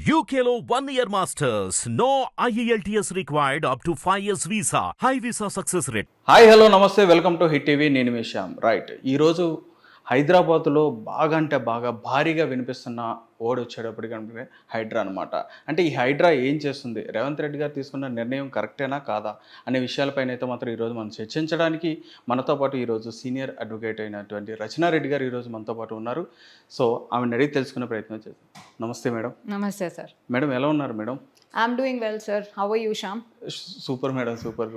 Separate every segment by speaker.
Speaker 1: UKLO 1 year masters. No IELTS required up to 5 years visa. High visa success rate.
Speaker 2: Hi hello నమస్తే welcome to hit TV. నేను మీ Shyam. Right, ఈరోజు హైదరాబాద్లో బాగా అంటే బాగా భారీగా వినిపిస్తున్న ఓడి వచ్చేటప్పటికంటే హైడ్రా అనమాట. అంటే ఈ హైడ్రా ఏం చేస్తుంది, రేవంత్ రెడ్డి గారు తీసుకున్న నిర్ణయం కరెక్టేనా కాదా అనే విషయాలపైన అయితే మాత్రం ఈరోజు మనం చర్చించడానికి మనతో పాటు ఈరోజు సీనియర్ అడ్వకేట్ అయినటువంటి రచనారెడ్డి గారు ఈరోజు మనతో పాటు ఉన్నారు. సో ఆమెను అడిగి తెలుసుకునే ప్రయత్నం చేద్దాం. నమస్తే మేడం.
Speaker 3: నమస్తే సార్.
Speaker 2: మేడం ఎలా ఉన్నారు madam?
Speaker 3: I'm doing well sir. How are you Shyam?
Speaker 2: Super madam, super.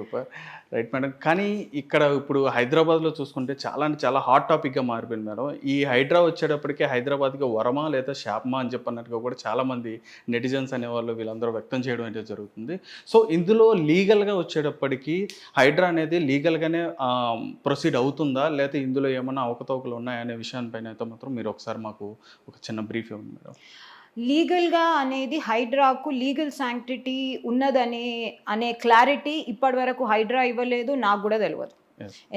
Speaker 2: Right madam, కానీ ఇక్కడ ఇప్పుడు హైదరాబాద్లో చూసుకుంటే చాలా అంటే చాలా హాట్ టాపిక్గా మారిపోయింది మేడం. ఈ హైడ్రా వచ్చేటప్పటికి హైదరాబాద్కి వరమా లేదా శాపమా అని చెప్పన్నట్టుగా కూడా చాలామంది నెటిజన్స్ అనేవాళ్ళు వీళ్ళందరూ వ్యక్తం చేయడం అయితే జరుగుతుంది. సో ఇందులో లీగల్గా వచ్చేటప్పటికి హైడ్రా అనేది లీగల్గానే ప్రొసీడ్ అవుతుందా, లేకపోతే ఇందులో ఏమైనా అవకతవకలు ఉన్నాయా అనే విషయాన్ని అయితే మాత్రం మీరు ఒకసారి మాకు ఒక చిన్న బ్రీఫ్ ఇవ్వండి మేడం.
Speaker 3: లీగల్గా అనేది హైడ్రాకు లీగల్ శాంక్టిటీ అనే క్లారిటీ ఇప్పటి వరకు హైడ్రా ఇవ్వలేదు, నాకు కూడా తెలియదు.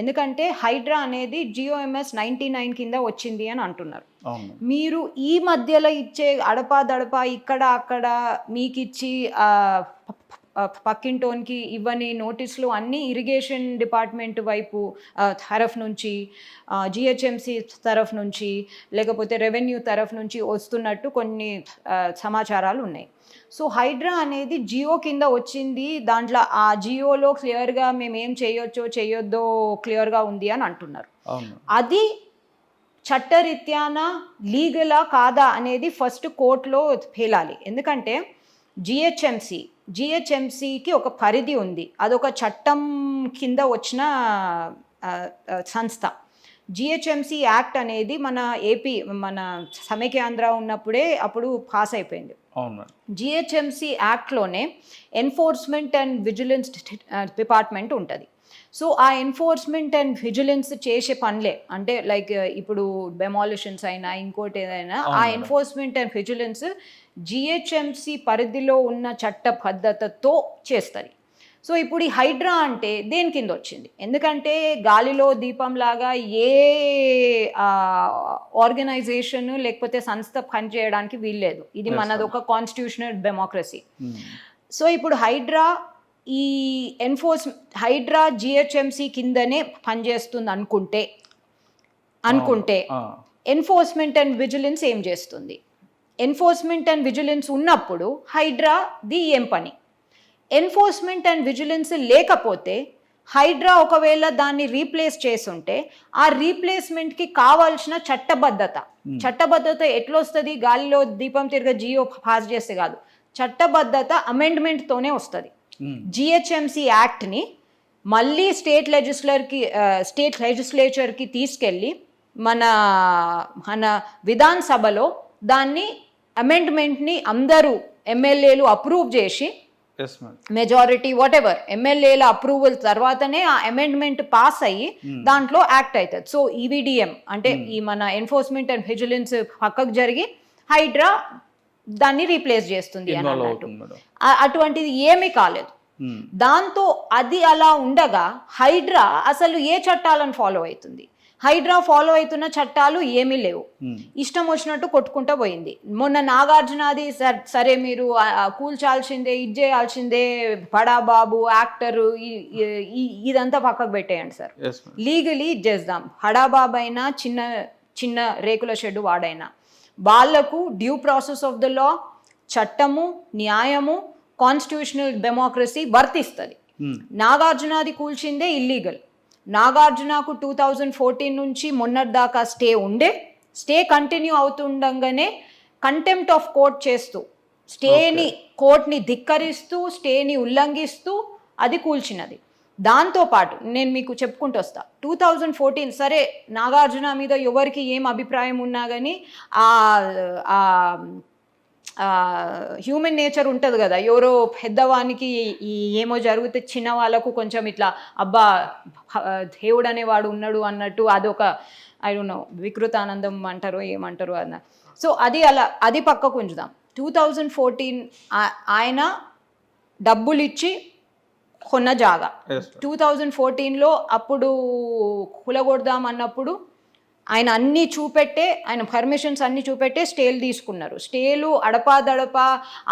Speaker 3: ఎందుకంటే హైడ్రా అనేది GOMS 99 కింద వచ్చింది అని అంటున్నారు. మీరు ఈ మధ్యలో ఇచ్చే అడపా ఇక్కడ అక్కడ మీకు ఇచ్చి పక్కింటోన్కి ఇవ్వని నోటీసులు అన్నీ ఇరిగేషన్ డిపార్ట్మెంట్ వైపు తరఫు నుంచి, GHMC తరఫు నుంచి, లేకపోతే రెవెన్యూ తరఫు నుంచి వస్తున్నట్టు కొన్ని సమాచారాలు ఉన్నాయి. సో హైడ్రా అనేది జియో కింద వచ్చింది, దాంట్లో ఆ జియోలో క్లియర్గా మేము ఏం చేయొద్దో క్లియర్గా ఉంది అని అంటున్నారు. అది చట్టరీత్యాన లీగలా కాదా అనేది ఫస్ట్ కోర్టులో తేలాలి. ఎందుకంటే జిహెచ్ఎంసీకి ఒక పరిధి ఉంది, అదొక చట్టం కింద వచ్చిన సంస్థ. GHMC యాక్ట్ అనేది మన సమైక్యాంధ్ర ఉన్నప్పుడే అప్పుడు పాస్ అయిపోయింది. GHMC యాక్ట్లోనే ఎన్ఫోర్స్మెంట్ అండ్ విజిలెన్స్ డిపార్ట్మెంట్ ఉంటుంది. సో ఆ ఎన్ఫోర్స్మెంట్ అండ్ విజిలెన్స్ చేసే పనులే, అంటే లైక్ ఇప్పుడు డెమాలిషన్స్ అయినా ఇంకోటి ఏదైనా, ఆ ఎన్ఫోర్స్మెంట్ అండ్ విజిలెన్స్ GHMC పరిధిలో ఉన్న చట్టబద్ధతతో చేస్తుంది. సో ఇప్పుడు ఈ హైడ్రా అంటే దేని కింద వచ్చింది? ఎందుకంటే గాలిలో దీపంలాగా ఏ ఆర్గనైజేషన్ లేకపోతే సంస్థ పనిచేయడానికి వీల్లేదు. ఇది మనది ఒక కాన్స్టిట్యూషనల్ డెమోక్రసీ. సో ఇప్పుడు హైడ్రా GHMC కిందనే పనిచేస్తుంది అనుకుంటే ఎన్ఫోర్స్మెంట్ అండ్ విజిలెన్స్ ఏం చేస్తుంది? ఎన్ఫోర్స్మెంట్ అండ్ విజిలెన్స్ ఉన్నప్పుడు హైడ్రాది ఏం పని? ఎన్ఫోర్స్మెంట్ అండ్ విజిలెన్స్ లేకపోతే హైడ్రా ఒకవేళ దాన్ని రీప్లేస్ చేసుంటే ఆ రీప్లేస్మెంట్కి కావాల్సిన చట్టబద్ధత ఎట్లొస్తుంది? గాలిలో దీపం తిరిగే జియో పాస్ చేస్తే కాదు, చట్టబద్ధత అమెండ్మెంట్తోనే వస్తుంది. GHMC యాక్ట్ని మళ్ళీ స్టేట్ లెజిస్లేచర్కి తీసుకెళ్ళి మన విధానసభలో దాన్ని అమెండ్మెంట్ని అందరూ ఎమ్మెల్యేలు అప్రూవ్ చేసి, మెజారిటీ వాటెవర్ ఎమ్మెల్యేల అప్రూవల్ తర్వాతనే ఆ అమెండ్మెంట్ పాస్ అయ్యి దాంట్లో యాక్ట్ అవుతుంది. సో EVDM అంటే ఈ మన ఎన్ఫోర్స్మెంట్ అండ్ విజిలెన్స్ పక్కకు జరిగి హైడ్రా దాన్ని రీప్లేస్ చేస్తుంది అని అన్నట్టు. అటువంటిది ఏమీ కాలేదు. దాంతో అది అలా ఉండగా హైడ్రా అసలు ఏ చట్టాలను ఫాలో అవుతుంది? హైడ్రా ఫాలో అవుతున్న చట్టాలు ఏమీ లేవు, ఇష్టం వచ్చినట్టు కొట్టుకుంటూ పోయింది. మొన్న నాగార్జునది సరే మీరు కూల్చాల్సిందే, ఇది చేయాల్సిందే, బడాబాబు యాక్టరు, ఇదంతా పక్కకు పెట్టేయండి సార్. లీగలీ చేద్దాం. బడాబాబు అయినా చిన్న రేకుల షెడ్డు వాడైనా వాళ్లకు due process of the law, చట్టము, న్యాయము, కాన్స్టిట్యూషనల్ డెమోక్రసీ వర్తిస్తుంది. నాగార్జునది కూల్చిందే ఇల్లీగల్. నాగార్జునకు 2014 నుంచి మొన్నటి దాకా స్టే కంటిన్యూ అవుతుండగానే కంటెంప్ట్ ఆఫ్ కోర్ట్ చేస్తూ కోర్ట్ని ధిక్కరిస్తూ స్టేని ఉల్లంఘిస్తూ అది కూల్చినది. దాంతోపాటు నేను మీకు చెప్పుకుంటూ వస్తా, 2014 సరే నాగార్జున మీద ఎవరికి ఏం అభిప్రాయం ఉన్నా కానీ హ్యూమన్ నేచర్ ఉంటుంది కదా, ఎవరో పెద్దవానికి ఏమో జరిగితే చిన్న వాళ్ళకు కొంచెం ఇట్లా అబ్బా దేవుడు అనేవాడు ఉన్నాడు అన్నట్టు అదొక ఐ డోంట్ నో వికృతానందం అంటారో ఏమంటారో అన్న. సో అది పక్కకు ఉంచుదాం. 2014 ఆయన డబ్బులు ఇచ్చి కొన్న జాగా 2014లో అప్పుడు కులగొడదాం అన్నప్పుడు ఆయన అన్నీ చూపెట్టే, ఆయన పర్మిషన్స్ అన్నీ చూపెట్టే స్టేలు తీసుకున్నారు. స్టేలు అడపాదడపా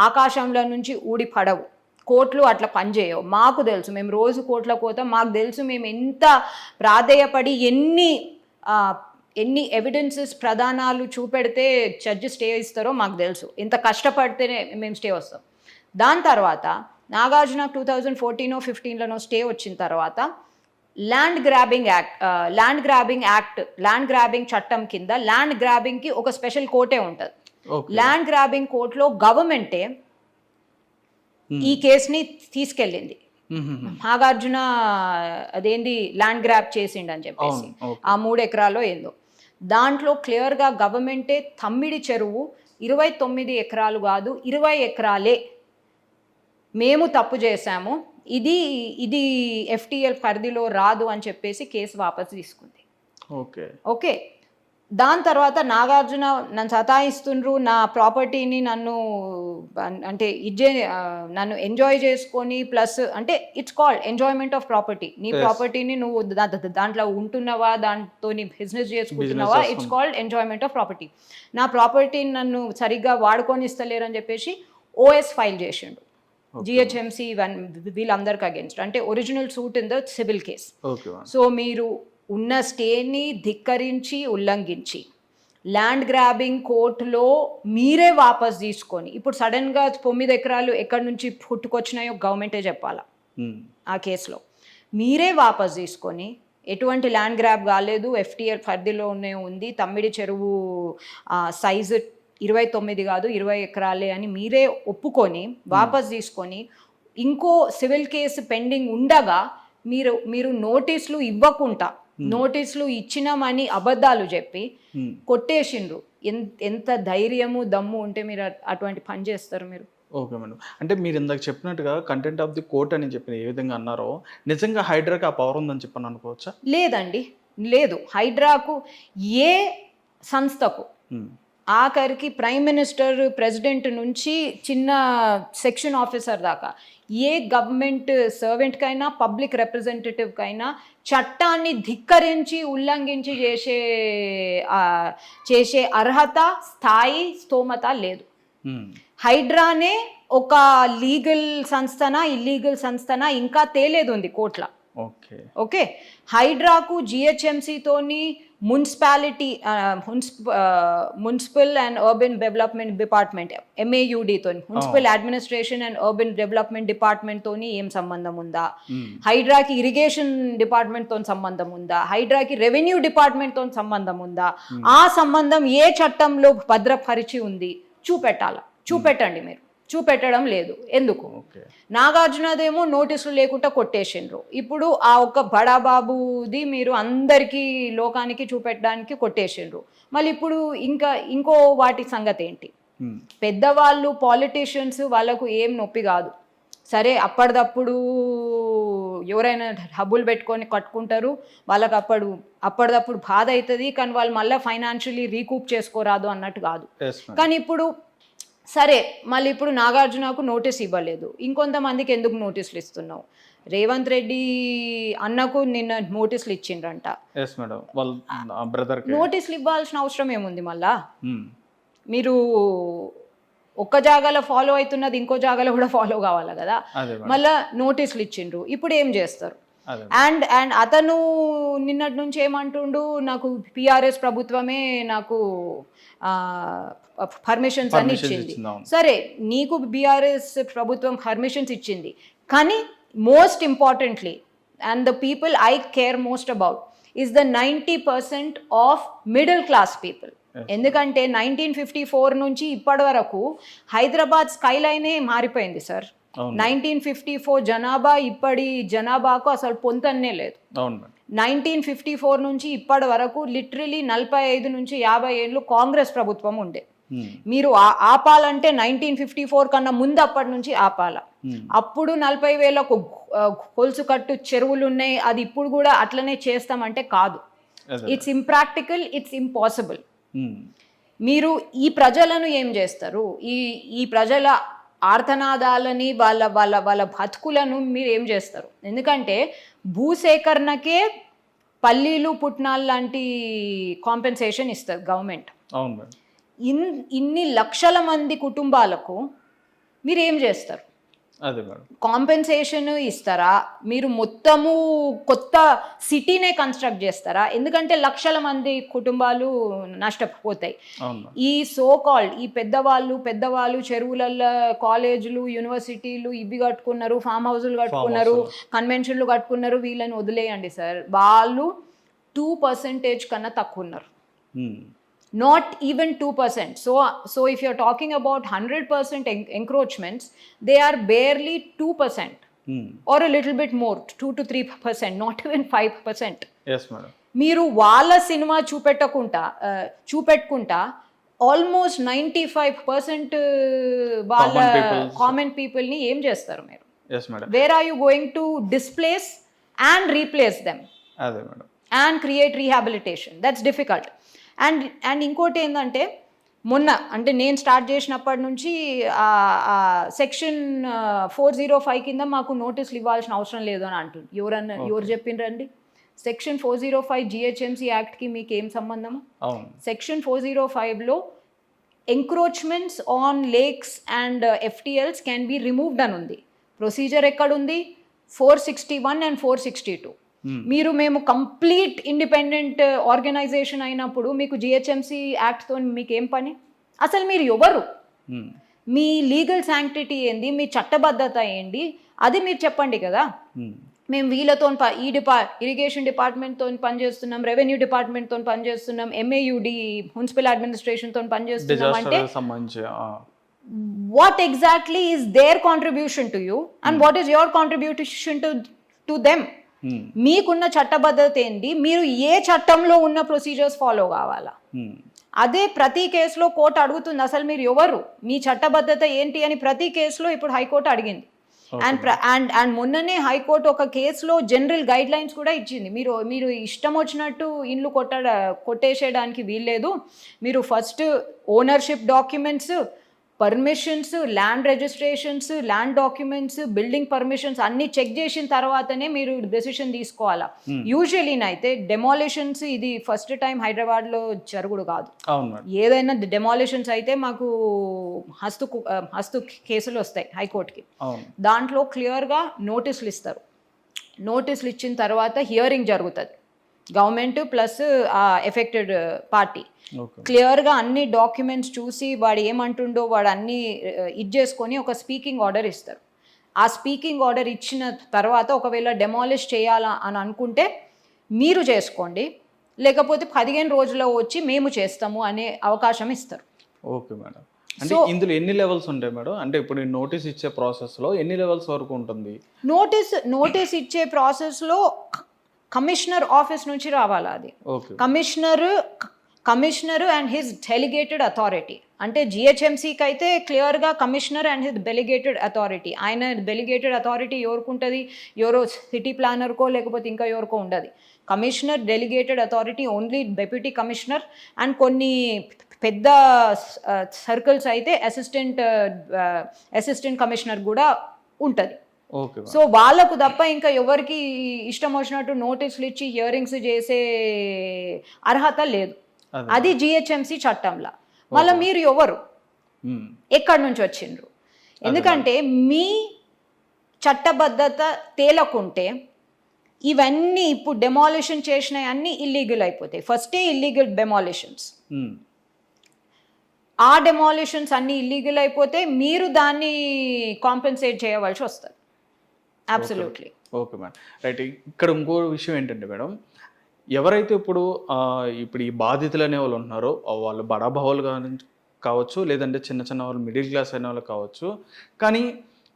Speaker 3: ఆకాశంలో నుంచి ఊడి పడవు. కోర్టులు అట్లా పనిచేయవు. మాకు తెలుసు, మేము రోజు కోర్టులకు పోతాం, మాకు తెలుసు మేము ఎంత ప్రాధేయపడి ఎన్ని ఎవిడెన్సెస్ ప్రధానాలు చూపెడితే జడ్జి స్టే ఇస్తారో మాకు తెలుసు. ఎంత కష్టపడితేనే మేము స్టే వస్తాం. దాని తర్వాత నాగార్జున 2014-15 స్టే వచ్చిన తర్వాత ల్యాండ్ గ్రాబింగ్ చట్టం కింద ల్యాండ్ గ్రాబింగ్కి ఒక స్పెషల్ కోర్టే ఉంటుంది. ల్యాండ్ గ్రాబింగ్ కోర్టులో గవర్నమెంటే ఈ కేసుని తీసుకెళ్ళింది. నాగార్జున అదేంది ల్యాండ్ గ్రాబ్ చేసిండని చెప్పేసి ఆ 3 ఎకరాల్లో ఏందో, దాంట్లో క్లియర్గా గవర్నమెంటే తమ్మిడి చెరువు 29 ఎకరాలు కాదు 20 ఎకరాలే మేము తప్పు చేశాము, ఇది ఎఫ్టీఎల్ పరిధిలో రాదు అని చెప్పేసి కేసు వాపసు తీసుకుంది. ఓకే, దాని తర్వాత నాగార్జున నన్ను సతాయిస్తుండ్రు, నా ప్రాపర్టీని నన్ను ఎంజాయ్ చేసుకొని, ప్లస్ అంటే it's called enjoyment of property. నీ ప్రాపర్టీని నువ్వు దాంట్లో ఉంటున్నావా, దాంతో నీ బిజినెస్ చేసుకుంటున్నావా, it's called enjoyment of property. నా ప్రాపర్టీని నన్ను సరిగ్గా వాడుకొని ఇస్తలేరని చెప్పేసి ఓఎస్ ఫైల్ చేసిండు జిహెచ్ఎంసి వీళ్ళందరికి అగేన్స్ట్, అంటే original suit in the civil case. So మీరు ఉన్న స్టేని ధిక్కరించి ఉల్లంఘించి ల్యాండ్ గ్రాబింగ్ కోర్టులో మీరే వాపస్ తీసుకొని, ఇప్పుడు సడన్గా 9 ఎకరాలు ఎక్కడి నుంచి పుట్టుకొచ్చినాయో గవర్నమెంటే చెప్పాలా. ఆ కేసులో మీరే వాపస్ తీసుకొని, ఎటువంటి ల్యాండ్ గ్రాబ్ కాలేదు, ఎఫ్టీఎల్ పరిధిలోనే ఉంది, తమ్మిడి చెరువు సైజు 29 కాదు 20 ఎకరాలే అని మీరే ఒప్పుకొని వాపస్ తీసుకొని, ఇంకో సివిల్ కేసు పెండింగ్ ఉండగా మీరు నోటీసులు ఇవ్వకుండా, నోటీసులు ఇచ్చినామని అబద్ధాలు చెప్పి కొట్టేసిండ్రు. ఎంత ధైర్యము దమ్ము ఉంటే మీరు అటువంటి పని చేస్తారు మీరు?
Speaker 2: ఓకే మేడం, అంటే మీరు ఇందాక చెప్పినట్టుగా కంటెంట్ ఆఫ్ ది కోర్ట్ అని చెప్పిన ఏ విధంగా అన్నారో, నిజంగా హైడ్రాకి ఆ పవర్ ఉందని చెప్పని అనుకోవచ్చా?
Speaker 3: లేదండి, లేదు. హైడ్రాకు ఏ సంస్థకు, ఆఖరికి ప్రైమ్ మినిస్టర్, ప్రెసిడెంట్ నుంచి చిన్న సెక్షన్ ఆఫీసర్ దాకా ఏ గవర్నమెంట్ సర్వెంట్కైనా పబ్లిక్ రిప్రజెంటేటివ్కైనా చట్టాన్ని ధిక్కరించి ఉల్లంఘించి చేసే అర్హత, స్థాయి, స్తోమత లేదు. హైడ్రానే ఒక లీగల్ సంస్థనా ఇల్లీగల్ సంస్థనా ఇంకా తేలేదు ఉంది కోర్టుల. ఓకే, హైడ్రాకు జిహెచ్ఎంసితోని municipal and urban development department MAUD municipal administration and urban development department తోని ఏం సంబంధం ఉందా? హైడ్రాకి ఇరిగేషన్ డిపార్ట్మెంట్ తో సంబంధం ఉందా? హైడ్రాకి రెవెన్యూ డిపార్ట్మెంట్ తో సంబంధం ఉందా? ఆ సంబంధం ఏ చట్టంలో భద్రపరిచి ఉంది? చూపెట్టండి మీరు. చూపెట్టడం లేదు. ఎందుకు? నాగార్జునదేమో నోటీసులు లేకుండా కొట్టేసిండ్రు. ఇప్పుడు ఆ ఒక్క బడాబాబుది మీరు అందరికీ లోకానికి చూపెట్టడానికి కొట్టేసిండ్రు. మళ్ళీ ఇప్పుడు ఇంకో వాటి సంగతి ఏంటి? పెద్దవాళ్ళు పాలిటీషియన్స్ వాళ్ళకు ఏం నొప్పి కాదు. సరే, అప్పటిదప్పుడు ఎవరైనా డబ్బులు పెట్టుకొని కట్టుకుంటారు, వాళ్ళకి అప్పటిదప్పుడు బాధ అవుతుంది, కానీ వాళ్ళు మళ్ళీ ఫైనాన్షియలీ రీకూప్ చేసుకోరాదు అన్నట్టు కాదు. కానీ ఇప్పుడు సరే, మళ్ళీ ఇప్పుడు నాగార్జునకు నోటీస్ ఇవ్వలేదు, ఇంకొంతమందికి ఎందుకు నోటీసులు ఇస్తున్నావు? రేవంత్ రెడ్డి అన్నకు నిన్న నోటీసులు ఇచ్చిండ్రంట. నోటీసులు ఇవ్వాల్సిన అవసరం ఏముంది? మళ్ళా మీరు ఒక్క జాగాలో ఫాలో అవుతున్నది ఇంకో జాగాలో కూడా ఫాలో కావాలి కదా. మళ్ళా నోటీసులు ఇచ్చిండ్రు, ఇప్పుడు ఏం చేస్తారు? అండ్ అతను నిన్నటి నుంచి ఏమంటుండు, నాకు PRS ప్రభుత్వమే నాకు పర్మిషన్స్ అన్ని ఇచ్చింది. సరే, నీకు BRS ప్రభుత్వం పర్మిషన్స్ ఇచ్చింది, కానీ most importantly and the people I care most about is the 90% of middle class people. ఎందుకంటే 1954 నుంచి ఇప్పటి వరకు హైదరాబాద్ స్కైలైనే మారిపోయింది సార్. 1954 జనాభా ఇప్పటి జనాభాకు అసలు పొంతన్నే లేదు. 1954 నుంచి ఇప్పటి వరకు లిటరలీ 45 నుంచి 50 ఏళ్ళు కాంగ్రెస్ ప్రభుత్వం ఉండే. మీరు ఆపాలంటే 1954 కన్నా ముందు అప్పటి నుంచి ఆపాల. అప్పుడు 40,000 గొలుసు కట్టు చెరువులు ఉన్నాయి, అది ఇప్పుడు కూడా అట్లనే చేస్తామంటే కాదు. It's impractical, it's impossible. మీరు ఈ ప్రజలను ఏం చేస్తారు? ఈ ప్రజల ఆర్తనాదాలని, వాళ్ళ బతుకులను మీరు ఏం చేస్తారు? ఎందుకంటే భూసేకరణకే పల్లీలు పుట్నాలు లాంటి కాంపెన్సేషన్ ఇస్తుంది గవర్నమెంట్.
Speaker 2: అవును మేడం.
Speaker 3: ఇన్ని లక్షల మంది కుటుంబాలకు మీరు ఏం చేస్తారు?
Speaker 2: అదే మేడం.
Speaker 3: కాంపెన్సేషన్ ఇస్తారా? మీరు మొత్తము కొత్త సిటీనే కన్స్ట్రక్ట్ చేస్తారా? ఎందుకంటే లక్షల మంది కుటుంబాలు నష్టపోతాయి. ఈ సో కాల్డ్ ఈ పెద్దవాళ్ళు చెరువులలో కాలేజీలు యూనివర్సిటీలు ఇవి కట్టుకున్నారు, ఫామ్ హౌస్లు కట్టుకున్నారు, కన్వెన్షన్లు కట్టుకున్నారు. వీళ్ళని వదిలేయండి సార్, వాళ్ళు 2% కన్నా తక్కువ ఉన్నారు. Not even 2%. So if you're talking about 100% encroachments, they are barely 2%. Or a little bit more, 2 to 3%, not even 5%.
Speaker 2: Yes, madam.
Speaker 3: మీరు వాళ్ళ సినిమా చూపెట్టుకుంటా ఆల్మోస్ట్ 95% వాళ్ళ కామన్ పీపుల్ని ఏం చేస్తారు మీరు?
Speaker 2: Yes, madam.
Speaker 3: Where are you going to displace and replace them?
Speaker 2: అదే madam.
Speaker 3: And create rehabilitation. That's difficult. And ఇంకోటి ఏంటంటే, మొన్న అంటే నేను స్టార్ట్ చేసినప్పటి నుంచి సెక్షన్ 405 కింద మాకు నోటీసులు ఇవ్వాల్సిన అవసరం లేదు అని అంటుంది. ఎవరు చెప్పిండ్రండి? సెక్షన్ 405 జిహెచ్ఎంసీ యాక్ట్కి మీకు ఏం సంబంధము? సెక్షన్ 405లో encroachments on lakes and FTLs can be removed అని ఉంది. ప్రొసీజర్ ఎక్కడుంది? 461 and 462. మేము కంప్లీట్ ఇండిపెండెంట్ ఆర్గనైజేషన్ అయినప్పుడు మీకు జిహెచ్ఎంసీ యాక్ట్తో మీకు ఏం పని? అసలు మీరు ఎవరు? మీ లీగల్ శాంక్టిటీ ఏంది? మీ చట్టబద్ధత ఏంటి? అది మీరు చెప్పండి కదా. మేము వీళ్ళతో ఇరిగేషన్ డిపార్ట్మెంట్తో పనిచేస్తున్నాం, రెవెన్యూ డిపార్ట్మెంట్తో పనిచేస్తున్నాం, MAUD మున్సిపల్ అడ్మినిస్ట్రేషన్తో పనిచేస్తున్నాం అంటే what exactly is there contribution to you and what is your contribution to them? మీకున్న చట్టబద్ధత ఏంటి? మీరు ఏ చట్టంలో ఉన్న ప్రొసీజర్స్ ఫాలో కావాలా? అదే ప్రతి కేసులో కోర్టు అడుగుతుంది, అసలు మీరు ఎవరు, మీ చట్టబద్ధత ఏంటి అని ప్రతి కేసులో ఇప్పుడు హైకోర్టు అడిగింది. అండ్ మొన్ననే హైకోర్టు ఒక కేసులో జనరల్ గైడ్ లైన్స్ కూడా ఇచ్చింది. మీరు ఇష్టం వచ్చినట్టు ఇండ్లు కొట్టేసేయడానికి వీల్లేదు. మీరు first ownership documents, permissions, land registrations, land documents, building permissions అన్ని చెక్ చేసిన తర్వాతనే మీరు డెసిషన్ తీసుకోవాలా. యూజువల్లీ అయితే డెమాలిషన్స్ ఇది ఫస్ట్ టైం హైదరాబాద్లో జరుగుడు కాదు. ఏదైనా డెమాలిషన్స్ అయితే మాకు హస్తు కేసులు వస్తాయి హైకోర్టుకి. దాంట్లో క్లియర్గా నోటీసులు ఇస్తారు. నోటీసులు ఇచ్చిన తర్వాత హియరింగ్ జరుగుతుంది. గవర్నమెంట్ ప్లస్ ఎఫెక్టెడ్ పార్టీ క్లియర్గా అన్ని డాక్యుమెంట్స్ చూసి వాడు ఏమంటుండో వాడు అన్నీ చేసుకొని ఒక స్పీకింగ్ ఆర్డర్ ఇస్తారు. ఆ స్పీకింగ్ ఆర్డర్ ఇచ్చిన తర్వాత ఒకవేళ డెమాలిష్ చేయాలా అని అనుకుంటే మీరు చేసుకోండి, లేకపోతే 15 రోజుల్లో వచ్చి మేము చేస్తాము అనే అవకాశం ఇస్తారు.
Speaker 2: Okay madam. అంటే ఇందులో ఎన్ని లెవెల్స్ ఉంటాయి మేడం? అంటే ఇప్పుడు నోటీస్ ఇచ్చే ప్రాసెస్లో ఎన్ని లెవెల్స్ వరకు ఉంటుంది?
Speaker 3: నోటీస్ ఇచ్చే ప్రాసెస్లో కమిషనర్ ఆఫీస్ నుంచి రావాలా అది. Commissioner and his delegated authority. అంటే జిహెచ్ఎంసీకి అయితే క్లియర్గా commissioner and his delegated authority. ఆయన డెలిగేటెడ్ అథారిటీ ఎవరికి ఉంటుంది? ఎవరో సిటీ ప్లానర్కో లేకపోతే ఇంకా ఎవరికో ఉండదు. Commissioner delegated authority only deputy commissioner and కొన్ని పెద్ద సర్కిల్స్ అయితే అసిస్టెంట్ కమిషనర్ కూడా ఉంటుంది. సో వాళ్ళకు తప్ప ఇంకా ఎవరికి ఇష్టం వచ్చినట్టు నోటీసులు ఇచ్చి హియరింగ్స్ చేసే అర్హత లేదు. అది జిహెచ్ఎంసీ చట్టంలా. మళ్ళీ మీరు ఎవరు, ఎక్కడి నుంచి వచ్చిండ్రు? ఎందుకంటే మీ చట్టబద్ధత తేలకుంటే ఇవన్నీ ఇప్పుడు డెమాలిషన్ చేసినవి అన్నీ ఇల్లీగల్ అయిపోతాయి. ఫస్టే ఇల్లీగల్ డెమాలిషన్స్. ఆ డెమాలిషన్స్ అన్నీ ఇల్లీగల్ అయిపోతే మీరు దాన్ని కాంపెన్సేట్ చేయవలసి వస్తుంది. అబ్సల్యూట్లీ.
Speaker 2: Okay madam, right. ఇక్కడ ఇంకో విషయం ఏంటంటే మేడం, ఎవరైతే ఇప్పుడు ఈ బాధితులు అనే వాళ్ళు ఉంటున్నారో వాళ్ళు బడాబావులు కావచ్చు, లేదంటే చిన్న వాళ్ళు మిడిల్ క్లాస్ అనే వాళ్ళు కావచ్చు, కానీ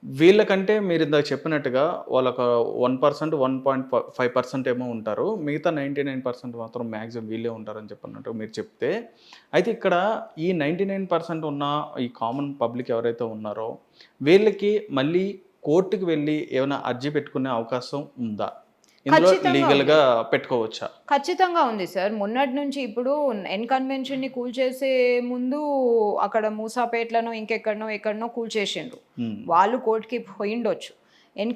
Speaker 2: వీళ్ళకంటే మీరు ఇందాక చెప్పినట్టుగా వాళ్ళకు 1%, 1.5% ఏమో ఉంటారు, మిగతా 99% మాత్రం మ్యాక్సిమం వీళ్ళే ఉంటారని చెప్పినట్టు మీరు చెప్తే, అయితే ఇక్కడ ఈ 99% ఉన్న ఈ కామన్ పబ్లిక్ ఎవరైతే ఉన్నారో వీళ్ళకి మళ్ళీ కోర్టుకు వెళ్ళి ఏమైనా అర్జీ పెట్టుకునే అవకాశం ఉందా? ఇందులో లీగల్గా పెట్టుకోవచ్చా?
Speaker 3: ఖచ్చితంగా ఉంది సార్. మొన్నటి నుంచి ఇప్పుడు కన్వెన్షన్ని కూల్చేసే ముందు అక్కడ మూసాపేట్లను ఇంకెక్కడనో కూల్చేసిండ్రు. వాళ్ళు కోర్టుకి పోయిండొచ్చు.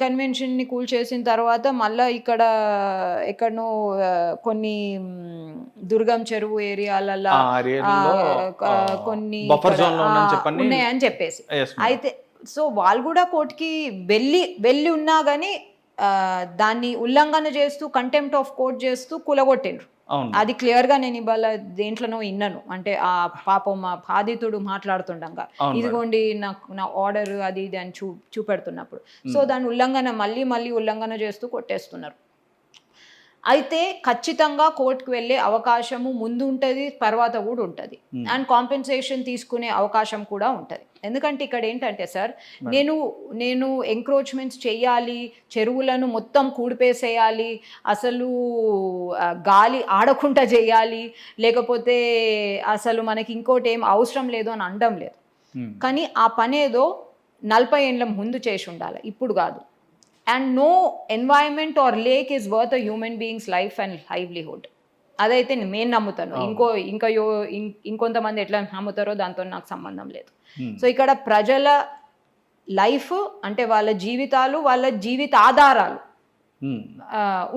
Speaker 3: కన్వెన్షన్ని కూల్ చేసిన తర్వాత మళ్ళీ ఎక్కడనో కొన్ని దుర్గం చెరువు ఏరియాలలో కొన్ని ఉన్నాయని చెప్పేసి అయితే సో వాళ్ళు కూడా కోర్టుకి వెళ్ళి ఉన్నా కానీ దాన్ని ఉల్లంఘన చేస్తూ కంటెంప్ట్ ఆఫ్ కోర్ట్ చేస్తూ కూలగొట్టిండ్రు. అది క్లియర్గా నేను ఇవాళ దేంట్లోనో విన్నాను. అంటే ఆ పాపం మా బాధితుడు మాట్లాడుతుండగా ఇదిగోండి నా ఆర్డర్ అది ఇది అని చూపెడుతున్నప్పుడు సో దాని ఉల్లంఘన మళ్ళీ ఉల్లంఘన చేస్తూ కొట్టేస్తున్నారు. అయితే ఖచ్చితంగా కోర్టుకు వెళ్ళే అవకాశము ముందు ఉంటుంది, తర్వాత కూడా ఉంటుంది. అండ్ కాంపెన్సేషన్ తీసుకునే అవకాశం కూడా ఉంటుంది. ఎందుకంటే ఇక్కడ ఏంటంటే సార్ నేను ఎంక్రోచ్మెంట్స్ చేయాలి, చెరువులను మొత్తం కూడిపేసేయాలి, అసలు గాలి ఆడకుండా చేయాలి, లేకపోతే అసలు మనకి ఇంకోటి ఏం అవసరం లేదు అని అనడం లేదు. కానీ ఆ పని ఏదో 40 ఏళ్ళ ముందు చేసి ఉండాలి, ఇప్పుడు కాదు. And no environment or lake is worth a human beings life and livelihood. అదైతే నేను నమ్ముతాను. ఇంకొంతమంది ఎట్లా నమ్ముతారో దాంతో నాకు సంబంధం లేదు. సో ఇక్కడ ప్రజల లైఫ్ అంటే వాళ్ళ జీవితాలు, వాళ్ళ జీవిత ఆధారాలు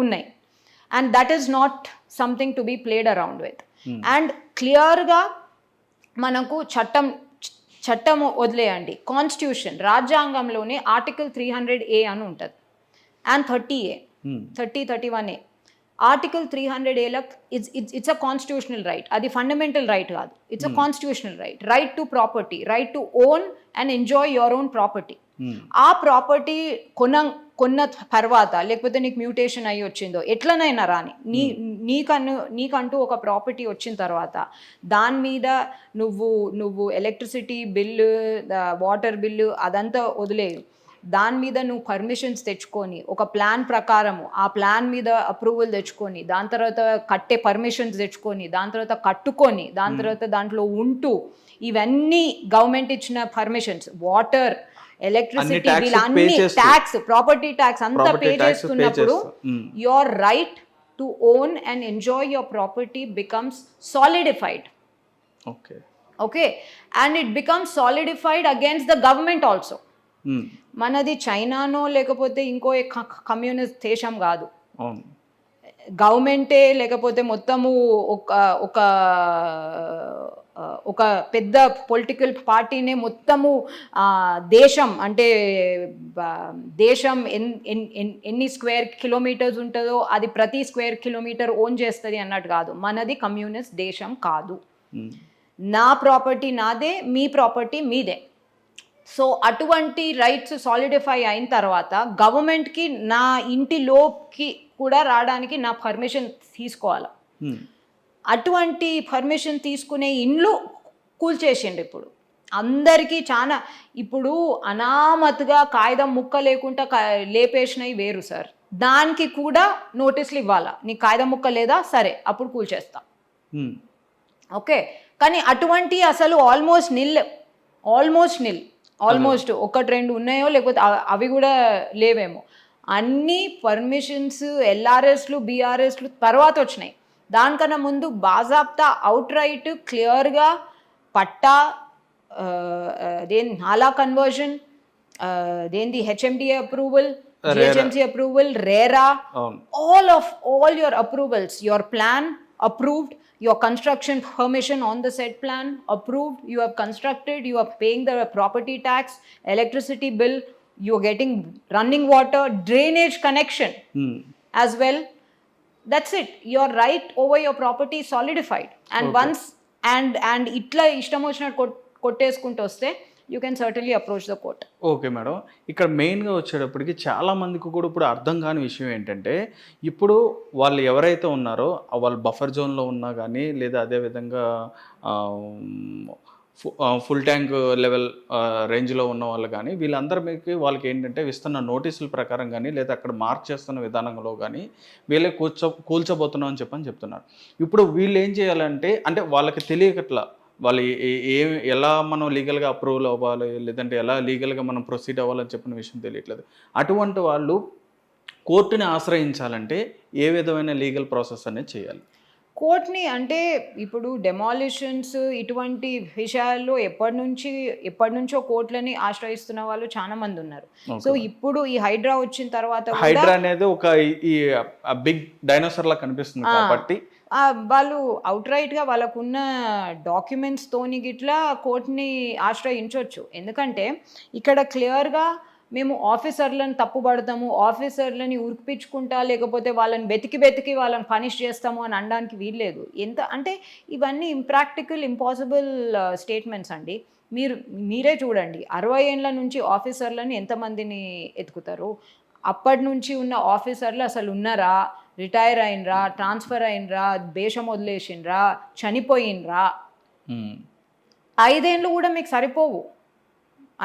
Speaker 3: ఉన్నాయి. And that is not something to be played around with. And క్లియర్గా మనకు చట్టం వదిలేయండి, కాన్స్టిట్యూషన్ రాజ్యాంగంలోనే ఆర్టికల్ 300A అని ఉంటుంది అండ్ 30A 31A. ఆర్టికల్ 300Aలో ఇట్స్ అ కాన్స్టిట్యూషనల్ రైట్. అది ఫండమెంటల్ రైట్ కాదు, it's a constitutional right. Right to property, right to own and enjoy your own property. ఆ ప్రాపర్టీ కొన్న తర్వాత లేకపోతే నీకు మ్యూటేషన్ అయ్యి వచ్చిందో ఎట్లనైనా రాని నీకంటూ ఒక ప్రాపర్టీ వచ్చిన తర్వాత దాని మీద నువ్వు ఎలక్ట్రిసిటీ బిల్లు, వాటర్ బిల్లు అదంతా వదిలేయు. దాని మీద నువ్వు పర్మిషన్స్ తెచ్చుకొని ఒక ప్లాన్ ప్రకారము ఆ ప్లాన్ మీద అప్రూవల్ తెచ్చుకొని దాని తర్వాత కట్టే పర్మిషన్స్ తెచ్చుకొని దాని తర్వాత కట్టుకొని దాని తర్వాత దాంట్లో ఉంటూ ఇవన్నీ గవర్నమెంట్ ఇచ్చిన పర్మిషన్స్, వాటర్, ఎలక్ట్రిసిటీ బిల్ అన్ని ట్యాక్స్, ప్రాపర్టీ ట్యాక్స్ అంతా పే చేస్తున్నప్పుడు your right to own and enjoy your property becomes solidified. Okay and it becomes solidified against the government also. మనది చైనానో లేకపోతే ఇంకో కమ్యూనిస్ట్ దేశం కాదు, గవర్నమెంటే లేకపోతే మొత్తము ఒక పెద్ద పొలిటికల్ పార్టీనే మొత్తము దేశం అంటే దేశం ఎన్ని స్క్వేర్ కిలోమీటర్స్ ఉంటుందో అది ప్రతి స్క్వేర్ కిలోమీటర్ ఓన్ చేస్తుంది అన్నట్టు కాదు. మనది కమ్యూనిస్ట్ దేశం కాదు. నా ప్రాపర్టీ నాదే, మీ ప్రాపర్టీ మీదే. సో అటువంటి రైట్స్ సాలిడిఫై అయిన తర్వాత గవర్నమెంట్కి నా ఇంటిలోకి కూడా రావడానికి నా పర్మిషన్ తీసుకోవాలి. అటువంటి పర్మిషన్ తీసుకునే ఇండ్లు కూల్చేసిండు. ఇప్పుడు అందరికీ చాలా ఇప్పుడు అనామతుగా కాగితం ముక్క లేకుండా లేపేసినవి వేరు సార్. దానికి కూడా నోటీసులు ఇవ్వాలా, నీకు కాగితం ముక్క లేదా సరే అప్పుడు కూల్చేస్తా. ఓకే కానీ అటువంటి అసలు ఆల్మోస్ట్ నిల్ ఆల్మోస్ట్ 1-2 ఉన్నాయో లేకపోతే అవి కూడా లేవేమో. అన్ని పర్మిషన్స్ ఎల్ఆర్ఎస్లు బీఆర్ఎస్లు తర్వాత వచ్చినాయి. దానికన్నా ముందు బాజాబ్తా అవుట్ రైట్ క్లియర్గా పట్టా, నాలా కన్వర్జన్, దేంది HMDA approval, GHMC approval, RERA, all your approvals, your plan approved, your construction permission on the said plan approved, you have constructed, you are paying the property tax, electricity bill, you are getting running water, drainage connection as well. That's it, your right over your property is solidified. And once and itla ishtam vachinattu kotteskuntu vaste you can certainly approach the court.
Speaker 2: Okay madam, ఇక్కడ మెయిన్గా వచ్చేటప్పటికి చాలామందికి కూడా ఇప్పుడు అర్థం కాని విషయం ఏంటంటే ఇప్పుడు వాళ్ళు ఎవరైతే ఉన్నారో వాళ్ళు బఫర్ జోన్లో ఉన్నా కానీ లేదా అదేవిధంగా ఫుల్ ట్యాంక్ లెవెల్ రేంజ్లో ఉన్న వాళ్ళు కానీ వీళ్ళందరికీ వాళ్ళకి ఏంటంటే ఇస్తున్న నోటీసుల ప్రకారం కానీ లేదా అక్కడ మార్క్ చేస్తున్న విధానంలో కానీ వీళ్ళే కూల్చబోతున్నాం అని చెప్తున్నారు. ఇప్పుడు వీళ్ళు ఏం చేయాలంటే అంటే వాళ్ళకి తెలియకట్లా వాళ్ళు ఎలా మనం లీగల్గా అప్రూవల్ అవ్వాలి లేదంటే ఎలా లీగల్గా మనం ప్రొసీడ్ అవ్వాలని చెప్పిన విషయం తెలియట్లేదు. అటువంటి వాళ్ళు కోర్టుని ఆశ్రయించాలంటే ఏ విధమైన లీగల్ ప్రాసెస్ అనేది చేయాలి?
Speaker 3: కోర్ట్ని అంటే ఇప్పుడు డెమాలిషన్స్ ఇటువంటి విషయాల్లో ఎప్పటి నుంచో కోర్టులని ఆశ్రయిస్తున్న వాళ్ళు చాలా మంది ఉన్నారు. సో ఇప్పుడు ఈ హైడ్రా వచ్చిన తర్వాత
Speaker 2: హైడ్రా అనేది ఒక ఈ బిగ్ డైనోసార్ లా కనిపిస్తుంది కాబట్టి
Speaker 3: వాళ్ళు అవుట్ రైట్గా వాళ్ళకున్న డాక్యుమెంట్స్ తోని గిట్లా కోర్టుని ఆశ్రయించవచ్చు. ఎందుకంటే ఇక్కడ క్లియర్గా మేము ఆఫీసర్లను తప్పుపడతాము, ఆఫీసర్లని ఉరికిపించుకుంటా లేకపోతే వాళ్ళని వెతికి వాళ్ళని పనిష్ చేస్తాము అని అనడానికి వీల్లేదు. ఎంత అంటే ఇవన్నీ ఇంప్రాక్టికల్ ఇంపాసిబుల్ స్టేట్మెంట్స్ అండి. మీరే చూడండి, 60 ఏళ్ళ నుంచి ఆఫీసర్లని ఎంతమందిని ఎతుకుతారు? అప్పటి నుంచి ఉన్న ఆఫీసర్లు అసలు ఉన్నారా, రిటైర్ అయినరా, ట్రాన్స్ఫర్ అయినరా, దేశం వదిలేసినరా, చనిపోయినరా? 5 ఏళ్ళు కూడా మీకు సరిపోవు.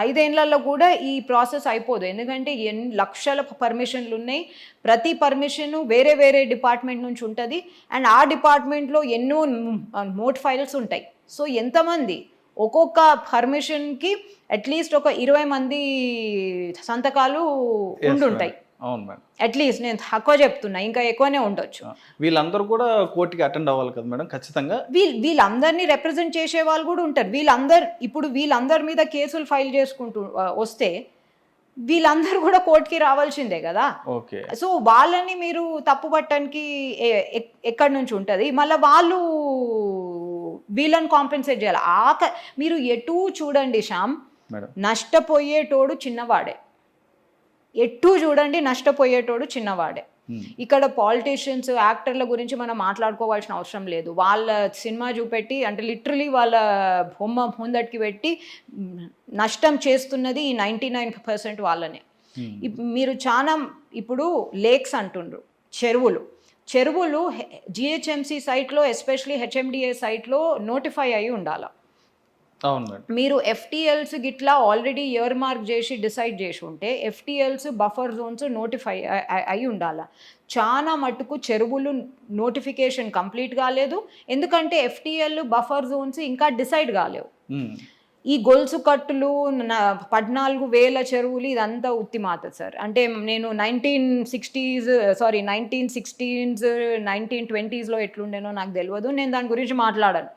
Speaker 3: 5 ఏళ్లలో కూడా ఈ ప్రాసెస్ అయిపోదు. ఎందుకంటే లక్షల పర్మిషన్లు ఉన్నాయి. ప్రతి పర్మిషన్ వేరే డిపార్ట్మెంట్ నుంచి ఉంటుంది. అండ్ ఆ డిపార్ట్మెంట్లో ఎన్నో నోట్ ఫైల్స్ ఉంటాయి. సో ఎంతమంది ఒక్కొక్క పర్మిషన్కి అట్లీస్ట్ ఒక 20 మంది సంతకాలు ఉండుంటాయి.
Speaker 2: అవును మేడం,
Speaker 3: అట్లీస్ట్ నేను తక్కువ చెప్తున్నా, ఇంకా ఎక్కువనే ఉండొచ్చు.
Speaker 2: వీళ్ళందరూ కూడా కోర్టుకి అటెండ్ అవ్వాలి కదా మేడం ఖచ్చితంగా.
Speaker 3: వీళ్ళందరినీ రిప్రజెంట్ చేసే వాళ్ళు కూడా ఉంటారు. వీళ్ళందరి మీద కేసులు ఫైల్ చేసుకుంటూ వస్తే వీళ్ళందరూ కూడా కోర్టుకి రావాల్సిందే కదా.
Speaker 2: ఓకే.
Speaker 3: సో వాళ్ళని మీరు తప్పు పట్టడానికి ఎక్కడి నుంచి ఉంటుంది? మళ్ళీ వాళ్ళు వీళ్ళని కాంపెన్సేట్ చేయాలి. మీరు ఎటు చూడండి శ్యామ్, నష్టపోయేటోడు చిన్నవాడే. ఎటు చూడండి నష్టపోయేటోడు చిన్నవాడే. ఇక్కడ పాలిటీషియన్స్, యాక్టర్ల గురించి మనం మాట్లాడుకోవాల్సిన అవసరం లేదు. వాళ్ళ సినిమా చూపెట్టి అంటే లిటరలీ వాళ్ళ బొమ్మ ముందటికి పెట్టి నష్టం చేస్తున్నది ఈ 99% వాళ్ళనే. మీరు చాలా ఇప్పుడు లేక్స్ అంటుండ్రు, చెరువులు జిహెచ్ఎంసీ సైట్లో ఎస్పెషలీ హెచ్ఎండిఏ సైట్లో నోటిఫై అయి ఉండాలి. మీరు ఎఫ్టీఎల్స్ గిట్లా ఆల్రెడీ ఇయర్ మార్క్ చేసి డిసైడ్ చేసి ఉంటే ఎఫ్టీఎల్స్ బఫర్ జోన్స్ నోటిఫై అయి ఉండాలి. చాలా మటుకు చెరువులు నోటిఫికేషన్ కంప్లీట్ కాలేదు. ఎందుకంటే ఎఫ్టీఎల్ బఫర్ జోన్స్ ఇంకా డిసైడ్ కాలేవు. ఈ గొలుసు కట్టులు 14,000 చెరువులు ఇదంతా ఉత్తిమాత సార్. అంటే నేను 1960s 1920s ఎట్లుండేనో నాకు తెలియదు, నేను దాని గురించి మాట్లాడాను.